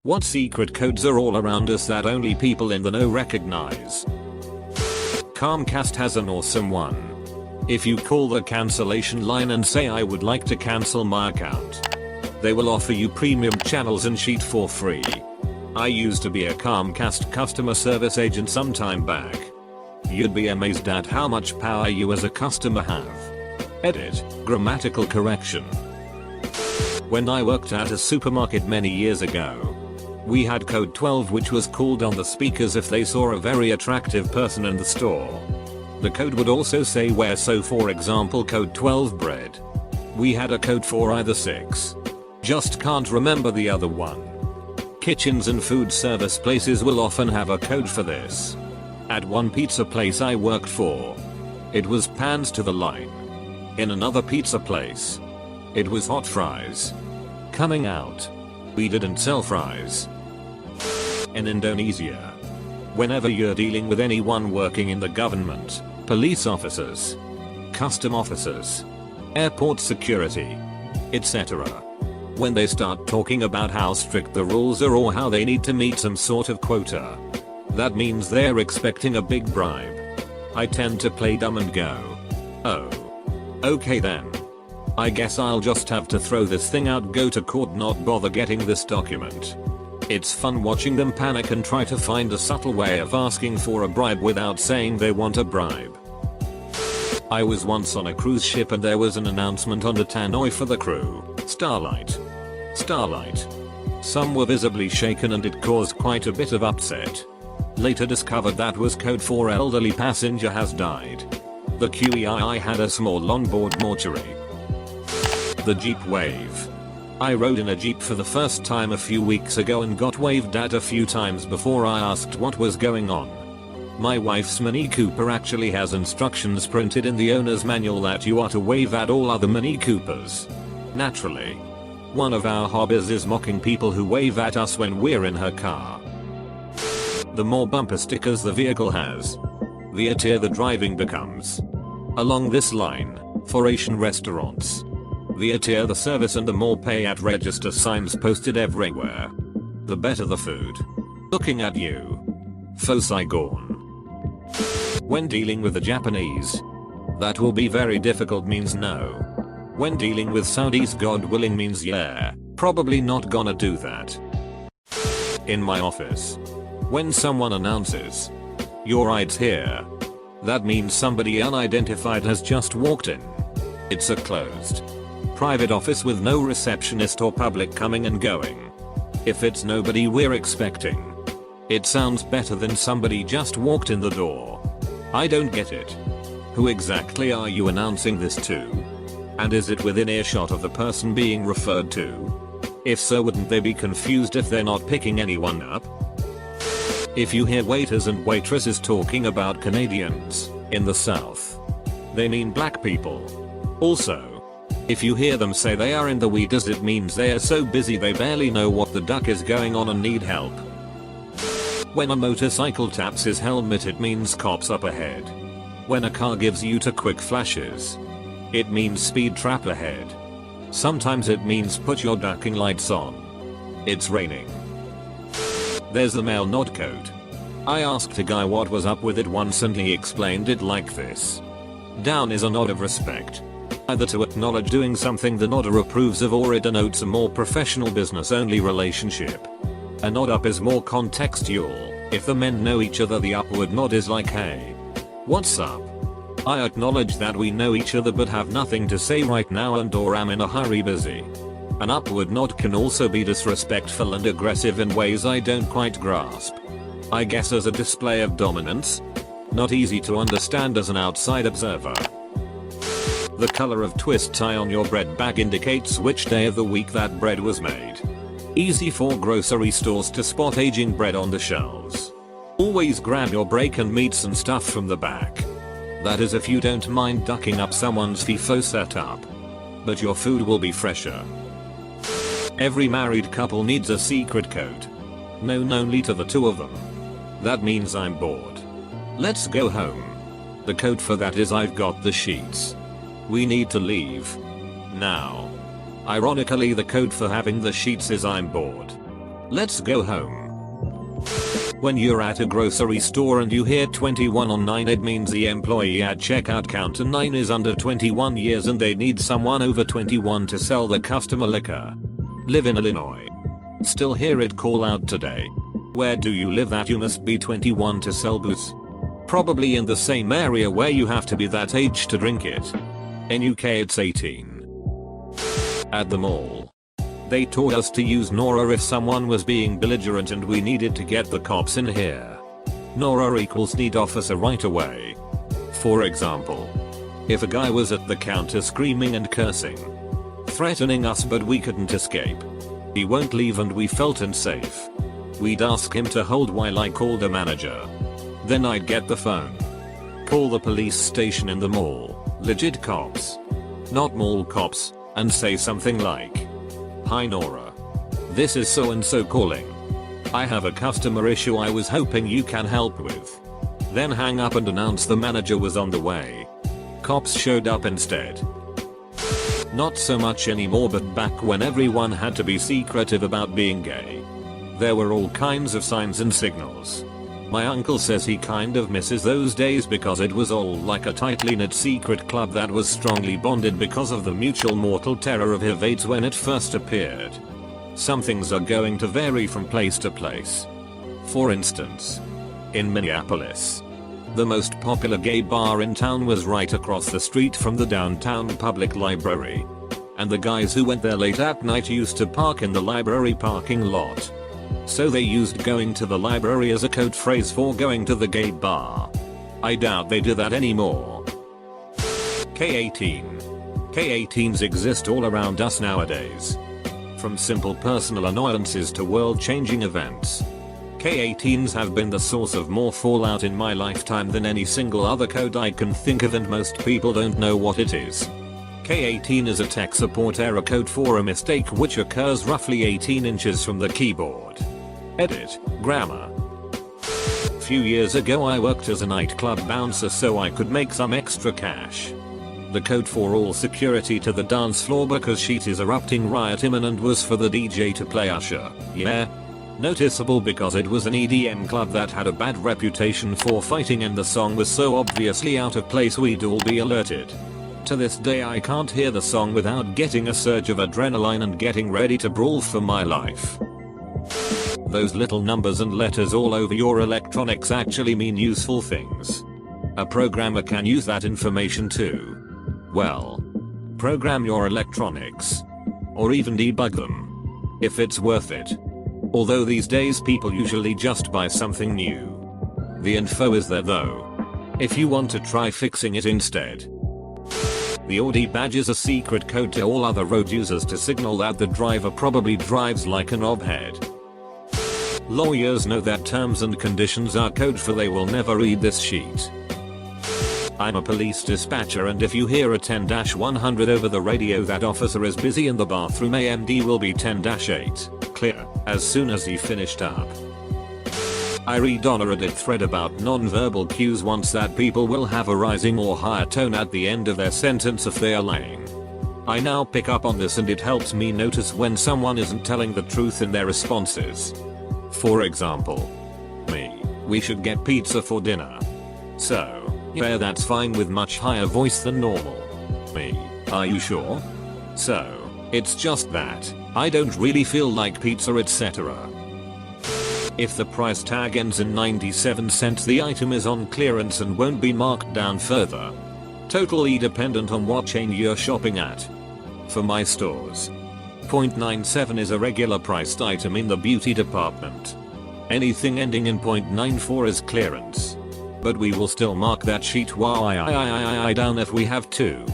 What secret codes are all around us that only people in the know recognize? Comcast has an awesome one. If you call the cancellation line and say I would like to cancel my account, they will offer you premium channels and sheet for free. I used to be a Comcast customer service agent some time back. You'd be amazed at how much power you as a customer have. Edit, grammatical correction. When I worked at a supermarket many years ago, we had code 12 which was called on the speakers if they saw a very attractive person in the store. The code would also say where, so for example code 12 bread. We had a code for either 6. Just can't remember the other one. Kitchens and food service places will often have a code for this. At one pizza place I worked for, it was pans to the line. In another pizza place, it was hot fries. Coming out, we didn't sell fries. In Indonesia, whenever you're dealing with anyone working in the government, police officers, custom officers, airport security, etc., when they start talking about how strict the rules are or how they need to meet some sort of quota, that means they're expecting a big bribe. I tend to play dumb and go, oh, okay then. I guess I'll just have to throw this thing out, go to court, not bother getting this document. It's fun watching them panic and try to find a subtle way of asking for a bribe without saying they want a bribe. I was once on a cruise ship and there was an announcement on the tannoy for the crew, Starlight. Starlight. Some were visibly shaken and it caused quite a bit of upset. Later discovered that was code for elderly passenger has died. The QEII had a small longboard mortuary. The Jeep wave. I rode in a Jeep for the first time a few weeks ago and got waved at a few times before I asked what was going on. My wife's Mini Cooper actually has instructions printed in the owner's manual that you are to wave at all other Mini Coopers. Naturally, one of our hobbies is mocking people who wave at us when we're in her car. The more bumper stickers the vehicle has, the easier the driving becomes. Along this line, for Asian restaurants, the easier the service and the more pay at register signs posted everywhere, the better the food. Looking at you. Faux Saigon. When dealing with the Japanese, that will be very difficult means no. When dealing with Saudis, God willing means yeah, probably not gonna do that. In my office, when someone announces, "Your ride's here," that means somebody unidentified has just walked in. It's a closed, private office with no receptionist or public coming and going. If it's nobody we're expecting, it sounds better than somebody just walked in the door. I don't get it. Who exactly are you announcing this to? And is it within earshot of the person being referred to? If so, wouldn't they be confused if they're not picking anyone up? If you hear waiters and waitresses talking about Canadians in the South, they mean black people. Also, if you hear them say they are in the weeds, it means they are so busy they barely know what the duck is going on and need help. When a motorcycle taps his helmet, it means cops up ahead. When a car gives you two quick flashes, it means speed trap ahead. Sometimes it means put your ducking lights on. It's raining. There's the male nod code. I asked a guy what was up with it once and he explained it like this. Down is a nod of respect. Either to acknowledge doing something the nodder approves of, or it denotes a more professional business only relationship. A nod up is more contextual. If the men know each other, the upward nod is like, hey, what's up? I acknowledge that we know each other but have nothing to say right now and or am in a hurry busy. An upward nod can also be disrespectful and aggressive in ways I don't quite grasp. I guess as a display of dominance. Not easy to understand as an outside observer. The color of twist tie on your bread bag indicates which day of the week that bread was made. Easy for grocery stores to spot aging bread on the shelves. Always grab your break and meats and stuff from the back. That is if you don't mind ducking up someone's FIFO setup. But your food will be fresher. Every married couple needs a secret code. Known only to the two of them. That means I'm bored. Let's go home. The code for that is I've got the sheets. We need to leave. Now. Ironically, the code for having the sheets is I'm bored. Let's go home. When you're at a grocery store and you hear 21 on 9, it means the employee at checkout counter 9 is under 21 years and they need someone over 21 to sell the customer liquor. Live in Illinois. Still hear it call out today. Where do you live that you must be 21 to sell booze? Probably in the same area where you have to be that age to drink it. In UK it's 18. At the mall. They taught us to use Nora if someone was being belligerent and we needed to get the cops in here. Nora equals need officer right away. For example, if a guy was at the counter screaming and cursing, threatening us but we couldn't escape, he won't leave and we felt unsafe, we'd ask him to hold while I called a manager. Then I'd get the phone. Call the police station in the mall, legit cops, not mall cops, and say something like, "Hi Nora. This is so and so calling. I have a customer issue I was hoping you can help with." Then hang up and announce the manager was on the way. Cops showed up instead. Not so much anymore, but back when everyone had to be secretive about being gay, there were all kinds of signs and signals. My uncle says he kind of misses those days because it was all like a tightly knit secret club that was strongly bonded because of the mutual mortal terror of HIV/AIDS when it first appeared. Some things are going to vary from place to place. For instance, in Minneapolis, the most popular gay bar in town was right across the street from the downtown public library. And the guys who went there late at night used to park in the library parking lot. So they used going to the library as a code phrase for going to the gay bar. I doubt they do that anymore. K18. K18s exist all around us nowadays. From simple personal annoyances to world-changing events, K18s have been the source of more fallout in my lifetime than any single other code I can think of, and most people don't know what it is. K18 is a tech support error code for a mistake which occurs roughly 18 inches from the keyboard. Edit. Grammar. Few years ago I worked as a nightclub bouncer so I could make some extra cash. The code for all security to the dance floor because shit is erupting riot imminent was for the DJ to play Usher. Yeah. Noticeable because it was an EDM club that had a bad reputation for fighting and the song was so obviously out of place we'd all be alerted. To this day I can't hear the song without getting a surge of adrenaline and getting ready to brawl for my life. Those little numbers and letters all over your electronics actually mean useful things. A programmer can use that information too. Well, program your electronics. Or even debug them. If it's worth it. Although these days people usually just buy something new. The info is there though. If you want to try fixing it instead. The Audi badge is a secret code to all other road users to signal that the driver probably drives like a knobhead. Lawyers know that terms and conditions are code for they will never read this sheet. I'm a police dispatcher and if you hear a 10-100 over the radio that officer is busy in the bathroom, AMD will be 10-8, clear, as soon as he finished up. I read on a Reddit thread about non-verbal cues once that people will have a rising or higher tone at the end of their sentence if they are lying. I now pick up on this and it helps me notice when someone isn't telling the truth in their responses. For example, me, we should get pizza for dinner. So, yeah, that's fine with much higher voice than normal. Me, are you sure? So, it's just that, I don't really feel like pizza, etc. If the price tag ends in 97 cents, the item is on clearance and won't be marked down further. Totally dependent on what chain you're shopping at. For my stores, 0.97 is a regular priced item in the beauty department. Anything ending in 0.94 is clearance. But we will still mark that sheet down if we have to.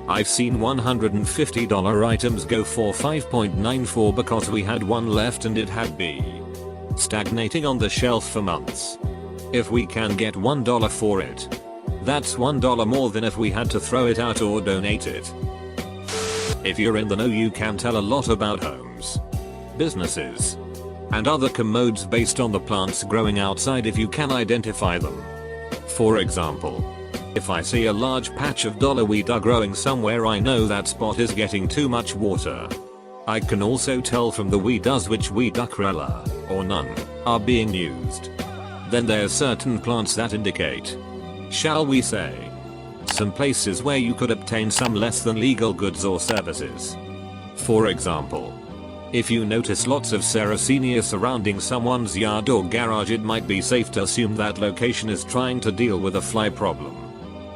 I've seen $150 items go for 5.94 because we had one left and it had been stagnating on the shelf for months. If we can get $1 for it, that's $1 more than if we had to throw it out or donate it. If you're in the know, you can tell a lot about homes, businesses, and other commodes based on the plants growing outside if you can identify them. For example, if I see a large patch of dollarweed growing somewhere, I know that spot is getting too much water. I can also tell from the we does which we duckrella, or none, are being used. Then there's certain plants that indicate, shall we say, some places where you could obtain some less than legal goods or services. For example, if you notice lots of Sarracenia surrounding someone's yard or garage, it might be safe to assume that location is trying to deal with a fly problem.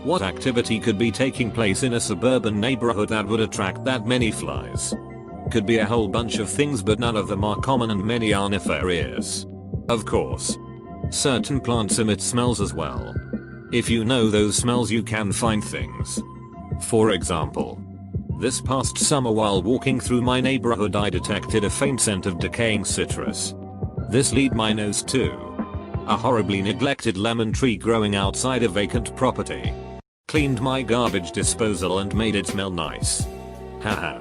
What activity could be taking place in a suburban neighborhood that would attract that many flies? Could be a whole bunch of things, but none of them are common and many are nefarious. Of course, certain plants emit smells as well. If you know those smells, you can find things. For example, this past summer while walking through my neighborhood, I detected a faint scent of decaying citrus. This led my nose to a horribly neglected lemon tree growing outside a vacant property. Cleaned my garbage disposal and made it smell nice. Haha.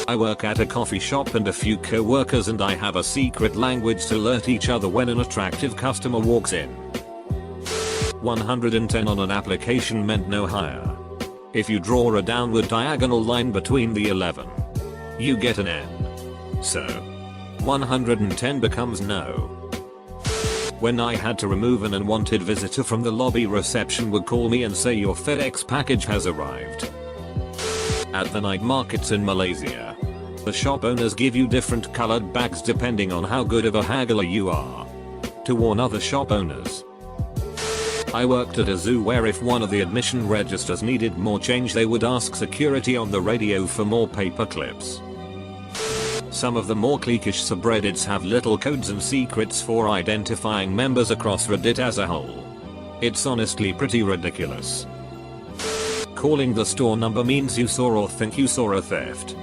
I work at a coffee shop and a few co-workers and I have a secret language to alert each other when an attractive customer walks in. 110 on an application meant no hire. If you draw a downward diagonal line between the 11, you get an N. So 110 becomes no. When I had to remove an unwanted visitor from the lobby, reception would call me and say your FedEx package has arrived. At the night markets in Malaysia, the shop owners give you different colored bags depending on how good of a haggler you are. To warn other shop owners. I worked at a zoo where if one of the admission registers needed more change, they would ask security on the radio for more paper clips. Some of the more cliquish subreddits have little codes and secrets for identifying members across Reddit as a whole. It's honestly pretty ridiculous. Calling the store number means you saw or think you saw a theft.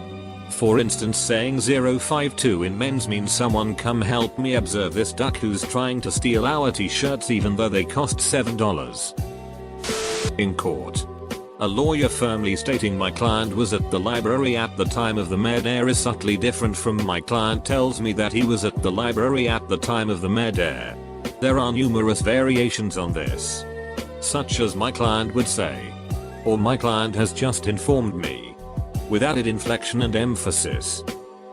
For instance, saying 052 in men's means someone come help me observe this duck who's trying to steal our t-shirts even though they cost $7. In court, a lawyer firmly stating my client was at the library at the time of the murder is subtly different from my client tells me that he was at the library at the time of the murder. There are numerous variations on this, such as my client would say, or my client has just informed me, with added inflection and emphasis.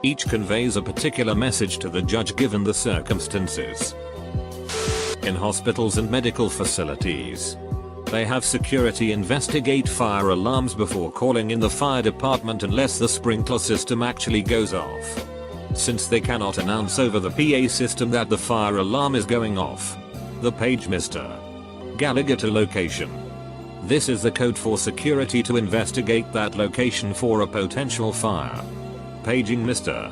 Each conveys a particular message to the judge given the circumstances. In hospitals and medical facilities, they have security investigate fire alarms before calling in the fire department unless the sprinkler system actually goes off. Since they cannot announce over the PA system that the fire alarm is going off, the page Mr. Gallagher to location. This is the code for security to investigate that location for a potential fire. Paging Mr.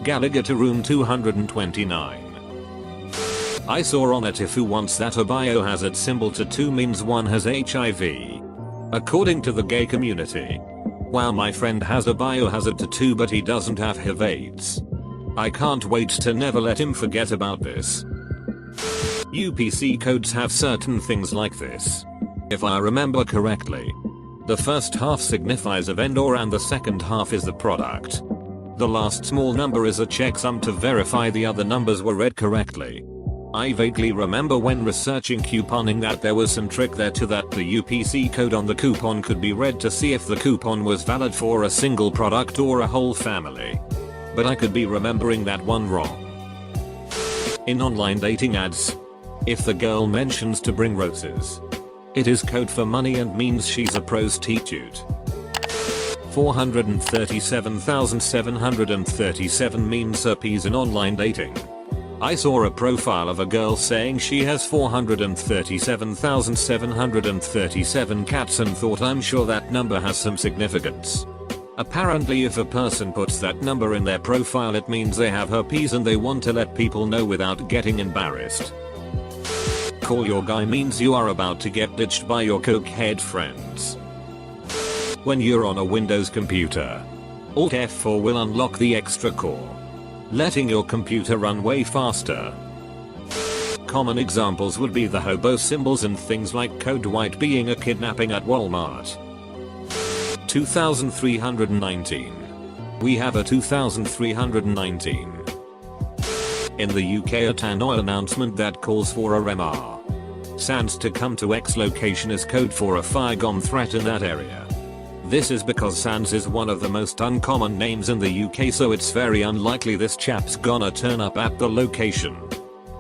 Gallagher to room 229. I saw on a Tifu once that a biohazard symbol to 2 means one has HIV. According to the gay community. While my friend has a biohazard to 2 but he doesn't have HIV/AIDS. I can't wait to never let him forget about this. UPC codes have certain things like this. If I remember correctly, the first half signifies a vendor and the second half is the product. The last small number is a checksum to verify the other numbers were read correctly. I vaguely remember when researching couponing that there was some trick there to that the UPC code on the coupon could be read to see if the coupon was valid for a single product or a whole family. But I could be remembering that one wrong. In online dating ads, if the girl mentions to bring roses, it is code for money and means she's a prostitute. 437,737 means herpes in online dating. I saw a profile of a girl saying she has 437,737 cats and thought I'm sure that number has some significance. Apparently if a person puts that number in their profile it means they have herpes and they want to let people know without getting embarrassed. Call your guy means you are about to get ditched by your cokehead friends. When you're on a Windows computer, Alt F4 will unlock the extra core, letting your computer run way faster. Common examples would be the hobo symbols and things like code white being a kidnapping at Walmart. 2319. We have a 2319. In the UK a tannoy announcement that calls for a Sans to come to X location is code for a fire gone threat in that area. This is because Sans is one of the most uncommon names in the UK, so it's very unlikely this chap's gonna turn up at the location.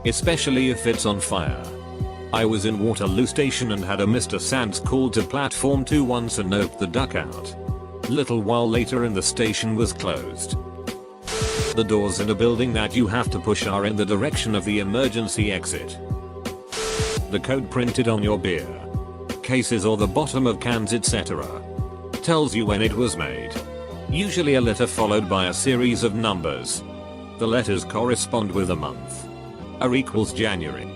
Especially if it's on fire. I was in Waterloo Station and had a Mr. Sans call to platform 2 once and noped the duck out. Little while later and the station was closed. The doors in a building that you have to push are in the direction of the emergency exit. The code printed on your beer cases or the bottom of cans etc. tells you when it was made. Usually a letter followed by a series of numbers. The letters correspond with a month. A equals January.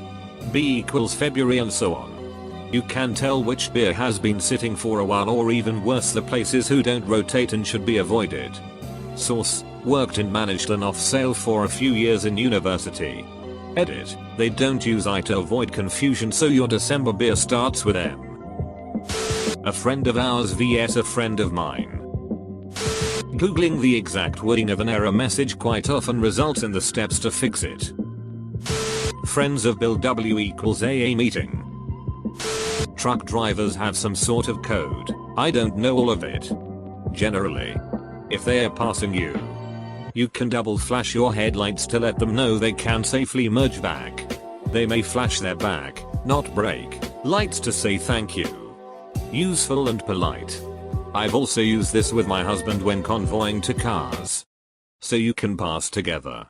B equals February and so on. You can tell which beer has been sitting for a while, or even worse, the places who don't rotate and should be avoided. Source: worked and managed an off sale for a few years in university. Edit: they don't use I to avoid confusion, so your December beer starts with M. A friend of ours vs a friend of mine. Googling the exact wording of an error message quite often results in the steps to fix it. Friends of Bill W equals AA meeting. Truck drivers have some sort of code. I don't know all of it. Generally, if they are passing you, you can double flash your headlights to let them know they can safely merge back. They may flash their back, not brake, lights to say thank you. Useful and polite. I've also used this with my husband when convoying to cars. So you can pass together.